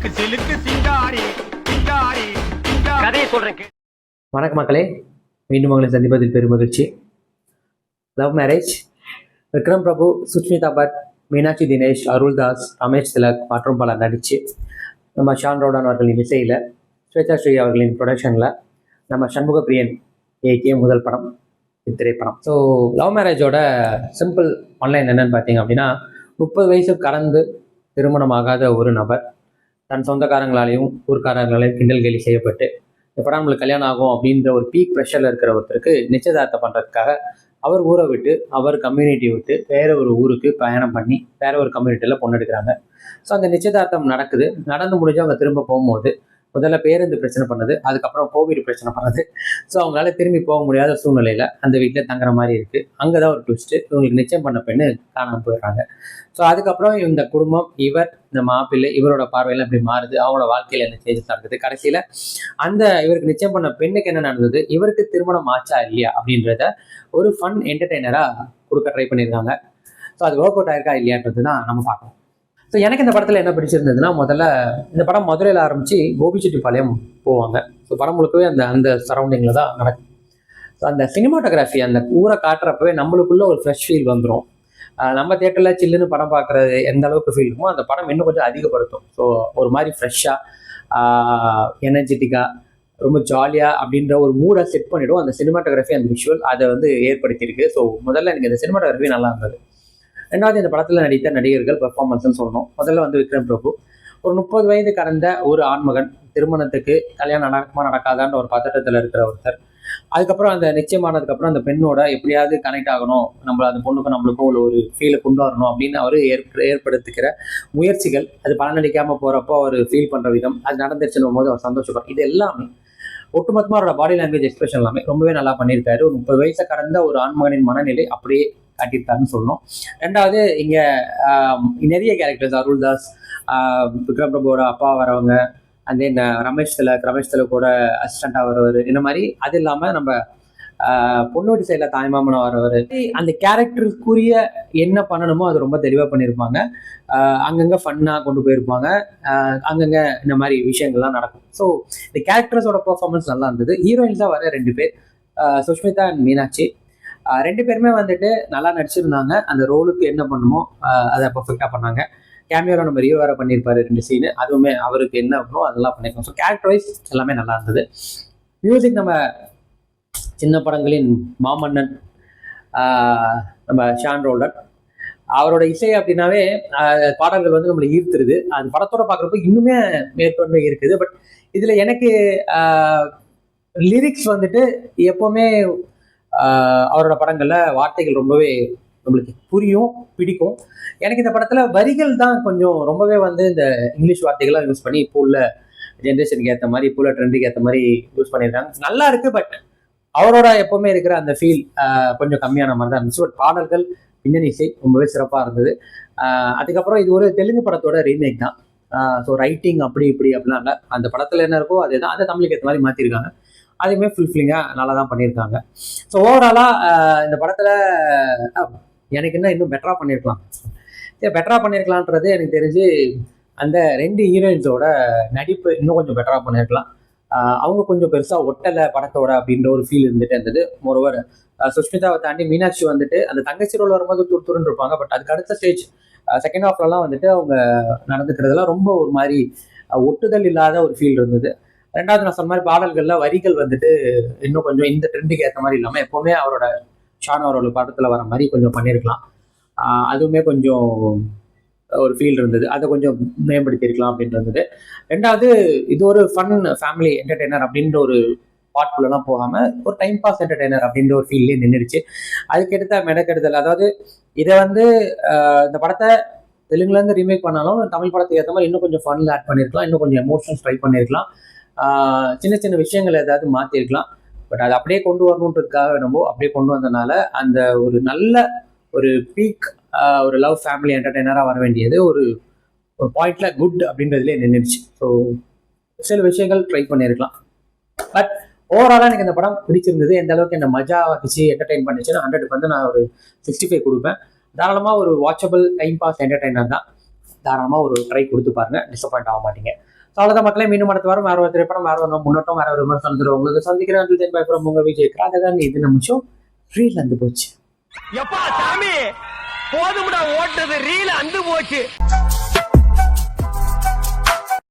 சிலுக்கு சிலுக்கு சிங்காரி சிங்காரி கதையை சொல்றேன். வணக்க மக்களே, மீண்டும் உங்களை சந்திப்பதில் பெரும் மகிழ்ச்சி. லவ் மேரேஜ் விக்ரம் பிரபு, சுஷ்மிதா பட், மீனாட்சி தினேஷ், அருள்தாஸ், ரமேஷ் திலக் மற்றும் பலர் நடித்து நம்ம ஷான் ரோடன் அவர்களின் இசையில், ஸ்வேதா ஸ்ரீ அவர்களின் ப்ரொடக்ஷனில் நம்ம சண்முக பிரியன் இயக்கிய முதல் படம் திரைப்படம். ஸோ லவ் மேரேஜோட சிம்பிள் ஆன்லைன் என்னென்னு பார்த்தீங்க அப்படின்னா, 30 வயசு கடந்து திருமணமாகாத ஒரு நபர் தன் சொந்தக்காரங்களாலையும் ஊர்க்காரங்களாலையும் கிண்டல் கேலி செய்யப்பட்டு எப்படா நம்மளுக்கு கல்யாணம் ஆகும் அப்படின்ற ஒரு பீக் ப்ரெஷரில் இருக்கிற ஒருத்தருக்கு நிச்சயதார்த்தம் பண்ணுறதுக்காக அவர் ஊரை விட்டு, அவர் கம்யூனிட்டி விட்டு வேற ஒரு ஊருக்கு பயணம் பண்ணி வேற ஒரு கம்யூனிட்டியில் பொண்ணு எடுக்கிறாங்க. ஸோ அந்த நிச்சயதார்த்தம் நடந்து முடிஞ்சு அவங்க திரும்ப போகும்போது முதல்ல பேருந்து பிரச்சனை பண்ணது, அதுக்கப்புறம் கோவிட் பிரச்சனை பண்ணது. ஸோ அவங்களால திரும்பி போக முடியாத சூழ்நிலையில் அந்த வீட்டில் தங்குற மாதிரி இருக்குது. அங்கே தான் ஒரு ட்விஸ்ட்டு, இவங்களுக்கு நிச்சயம் பண்ண பெண்ணு காணாமல் போயிடுறாங்க. ஸோ அதுக்கப்புறம் இந்த குடும்பம், இந்த மாப்பிள்ளை, இவரோட பார்வையில் இப்படி மாறுது, அவங்களோட வாழ்க்கையில் என்ன சேஞ்சஸ் நடக்குது, கடைசியில் இவருக்கு நிச்சயம் பண்ண பெண்ணுக்கு என்ன நடந்தது, இவருக்கு திருமணம் ஆச்சா இல்லையா அப்படின்றத ஒரு ஃபன் என்டர்டெய்னராக கொடுக்க ட்ரை பண்ணியிருக்காங்க. ஸோ அது ஒர்க் அவுட் ஆயிருக்கா இல்லையான்றது தான் நம்ம பார்க்கணும். ஸோ எனக்கு இந்த படத்தில் என்ன பிடிச்சிருந்ததுன்னா, முதல்ல இந்த படம் மதுரையில் ஆரம்பித்து கோபிச்செட்டிப்பாளையம் போவாங்க. ஸோ படம் முழுக்கவே அந்த சரௌண்டிங்கில் தான் நடக்கும். ஸோ அந்த சினிமாட்டோகிராஃபி, அந்த ஊரை காட்டுறப்பவே நம்மளுக்குள்ள ஒரு ஃப்ரெஷ் ஃபீல் வந்துடும். நம்ம தேட்டரில் சில்லுன்னு படம் பார்க்குறது எந்த அளவுக்கு ஃபீல் இருக்குமோ அந்த படம் இன்னும் கொஞ்சம் அதிகப்படுத்தும். ஸோ ஒரு மாதிரி ஃப்ரெஷ்ஷாக, எனர்ஜெட்டிக்காக, ரொம்ப ஜாலியாக அப்படின்ற ஒரு மூடை செட் பண்ணிவிடும் அந்த சினிமாட்டோகிராஃபி, அந்த விஷுவல் அதை ஏற்படுத்தியிருக்கு. ஸோ முதல்ல எனக்கு இந்த சினிமாட்டோகிராஃபி நல்லா இருந்தது. ரெண்டாவது, இந்த படத்தில் நடித்த நடிகர்கள் பெர்ஃபார்மன்ஸ்ன்னு சொல்லணும். முதல்ல விக்ரம் பிரபு, ஒரு 30 வயது கடந்த ஒரு ஆண்மகன், திருமணத்துக்கு கல்யாணம் நடக்குமா நடக்காதான்ற ஒரு பதட்டத்தில் இருக்கிற ஒருத்தர். அதுக்கப்புறம் அந்த நிச்சயமானதுக்கப்புறம் அந்த பெண்ணோட எப்படியாவது கனெக்ட் ஆகணும், அந்த பொண்ணுக்கும் நம்மளுக்கும் ஒரு ஃபீலை கொண்டு வரணும் அப்படின்னு அவர் ஏற்படுத்திக்கிற முயற்சிகள், அது பலனளிக்காமல் போகிறப்போ அவர் ஃபீல் பண்ணுற விதம், அது நடந்துருச்சுன்னு போது அவர் சந்தோஷப்படுறார். இது எல்லாமே ஒட்டுமொத்தமாக அவரோட பாடி லாங்குவேஜ் எக்ஸ்பிரஷன் எல்லாமே ரொம்பவே நல்லா பண்ணியிருக்காரு. ஒரு 30 வயசை கடந்த ஒரு ஆண்மகனின் மனநிலை அப்படியே காட்டியிருக்காருன்னு சொல்லணும். ரெண்டாவது, இங்கே நிறைய கேரக்டர்ஸ், அருள்தாஸ், விக்ரம் பிரபுவோட அப்பா வரவங்க, தென் ரமேஷ் திலக் கூட அசிஸ்டண்டாக வரவர், இந்த மாதிரி. அது இல்லாமல் நம்ம பொண்ணு வீட்டு சைடில் தாய்மாமனாக வரவர், அந்த கேரக்டருக்குரிய என்ன பண்ணணுமோ அது ரொம்ப தெளிவாக பண்ணியிருப்பாங்க. அங்கங்கே ஃபன்னாக கொண்டு போயிருப்பாங்க, அங்கங்கே இந்த மாதிரி விஷயங்கள்லாம் நடக்கும். ஸோ இந்த கேரக்டர்ஸோட பெர்ஃபார்மன்ஸ் நல்லா இருந்தது. ஹீரோயின்ஸாக வர 2 பேர், சுஷ்மிதா அண்ட் மீனாட்சி, 2 பேருமே நல்லா நடிச்சிருந்தாங்க. அந்த ரோலுக்கு என்ன பண்ணுமோ அதை பர்ஃபெக்டாக பண்ணாங்க. கேமியோவில் நம்ம ரியோ வேறு பண்ணியிருப்பாரு 2 சீனு, அதுவுமே அவருக்கு என்ன பண்ணணும் அதெல்லாம் பண்ணியிருக்கோம். ஸோ கேரக்டர் வைஸ் எல்லாமே நல்லா இருந்தது. மியூசிக், நம்ம சின்ன படங்களின் மாமன்னன் நம்ம ஷான் ரோடன், அவரோட இசை அப்படின்னாவே பாடல்கள் நம்மளை ஈர்த்துருது. அது படத்தோட பார்க்குறப்போ இன்னுமே மேற்கொண்டு இருக்குது. பட் இதில் எனக்கு லிரிக்ஸ் எப்போவுமே அவரோட படங்களில் வார்த்தைகள் ரொம்பவே நம்மளுக்கு புரியும், பிடிக்கும். எனக்கு இந்த படத்தில் வரிகள் தான் கொஞ்சம் ரொம்பவே இந்த இங்கிலீஷ் வார்த்தைகள்லாம் யூஸ் பண்ணி இப்போ உள்ள ஜென்ரேஷனுக்கு ஏற்ற மாதிரி, இப்போ உள்ள ட்ரெண்டுக்கு ஏற்ற மாதிரி யூஸ் பண்ணியிருக்காங்க. நல்லா இருக்குது. பட் அவரோட எப்போவுமே இருக்கிற அந்த ஃபீல் கொஞ்சம் கம்மியான மாதிரி தான் இருந்துச்சு. பட் பாடல்கள், பின்னணி இசை ரொம்பவே சிறப்பாக இருந்தது. அதுக்கப்புறம் இது ஒரு தெலுங்கு படத்தோட ரீமேக் தான். ஸோ ரைட்டிங் அப்படி அப்படிலாம் இல்லை, அந்த படத்தில் என்ன இருக்கோ அதே தான், அதை தமிழுக்கு ஏற்ற மாதிரி மாற்றிருக்காங்க. அதுவுமே ஃபுல்ஃபில்லிங்காக நல்லா தான் பண்ணியிருக்காங்க. ஸோ ஓவராலாக இந்த படத்தில் எனக்கு இன்னும் பெட்டராக பண்ணியிருக்கலான்றது எனக்கு தெரிஞ்சு அந்த 2 ஹீரோயின்ஸோட நடிப்பு இன்னும் கொஞ்சம் பெட்டராக பண்ணியிருக்கலாம். அவங்க கொஞ்சம் பெருசாக ஒட்டலை படத்தோட அப்படின்ற ஒரு ஃபீல் இருந்தது. மோரோவர் சுஷ்மிதாவை தாண்டி மீனாட்சி அந்த தங்கச்சி ரோல் வரும்போது துருன்னு இருப்பாங்க. பட் அதுக்கு அடுத்த ஸ்டேஜ் செகண்ட் ஹாஃப்லலாம் அவங்க நடந்துக்கிறதுலாம் ரொம்ப ஒரு மாதிரி ஒட்டுதல் இல்லாத ஒரு ஃபீல் இருந்தது. ரெண்டாவது, நான் சொன்ன மாதிரி பாடல்களில் வரிகள் இன்னும் கொஞ்சம் இந்த ட்ரெண்டுக்கு ஏற்ற மாதிரி இல்லாமல் எப்போவுமே அவரோட ஷான் அவரோட படத்தில் வர மாதிரி கொஞ்சம் பண்ணியிருக்கலாம். அதுவுமே கொஞ்சம் ஒரு ஃபீல் இருந்தது, அதை கொஞ்சம் மேம்படுத்தியிருக்கலாம் அப்படின்னு இருந்தது. ரெண்டாவது, இது ஒரு ஃபன் ஃபேமிலி என்டர்டெய்னர் அப்படின்ற ஒரு பாட்குள்ளெல்லாம் போகாமல் ஒரு டைம் பாஸ் என்டர்டெய்னர் அப்படின்ற ஒரு ஃபீல்லே நின்றுடுச்சு. அதுக்கெடுத்த மெனக்கெடுதல், அதாவது இதை இந்த படத்தை தெலுங்குலேருந்து ரீமேக் பண்ணாலும் தமிழ் படத்துக்கு ஏற்ற மாதிரி இன்னும் கொஞ்சம் ஃபன்ல ஆட் பண்ணியிருக்கலாம், இன்னும் கொஞ்சம் எமோஷன்ஸ் ட்ரை பண்ணியிருக்கலாம், சின்ன சின்ன விஷயங்கள் ஏதாவது மாற்றிருக்கலாம். பட் அதை அப்படியே கொண்டு வரணுன்றதுக்காக அப்படியே கொண்டு வந்தனால அந்த ஒரு நல்ல ஒரு பீக் ஒரு லவ் ஃபேமிலி என்டர்டெய்னராக வர வேண்டியது ஒரு பாயிண்ட்ல குட் அப்படின்றதுலேயே நின்றுச்சு. ஸோ சில விஷயங்கள் ட்ரை பண்ணியிருக்கலாம். பட் ஓவராலாக எனக்கு இந்த படம் பிடிச்சிருந்தது. எந்த அளவுக்கு என்ன மஜா வச்சு என்டர்டெயின் பண்ணிச்சுன்னா 100க்கு நான் ஒரு 65 கொடுப்பேன். தாராளமாக ஒரு வாட்சபிள் டைம் பாஸ் என்டர்டெய்னர் தான். தாராளமாக ஒரு ட்ரை கொடுத்து பாருங்க, டிசப்பாயிண்ட் ஆக மாட்டீங்க. அவ்வளோதான் மக்களே, மீண்டும் அடுத்த வாரம் வேற ஒரு திரைப்படம், வேற ஒரு முன்னோட்டம், வேற ஒரு விமர்சனம் தரும் உங்களுக்கு சந்திக்கிறேன். உங்க விஜய் கிராதகன். இது நம்ம ரீல் வந்து போச்சு. எப்பா சாமி போதும்டா ஓட்டது ரீல் அந்து போச்சு.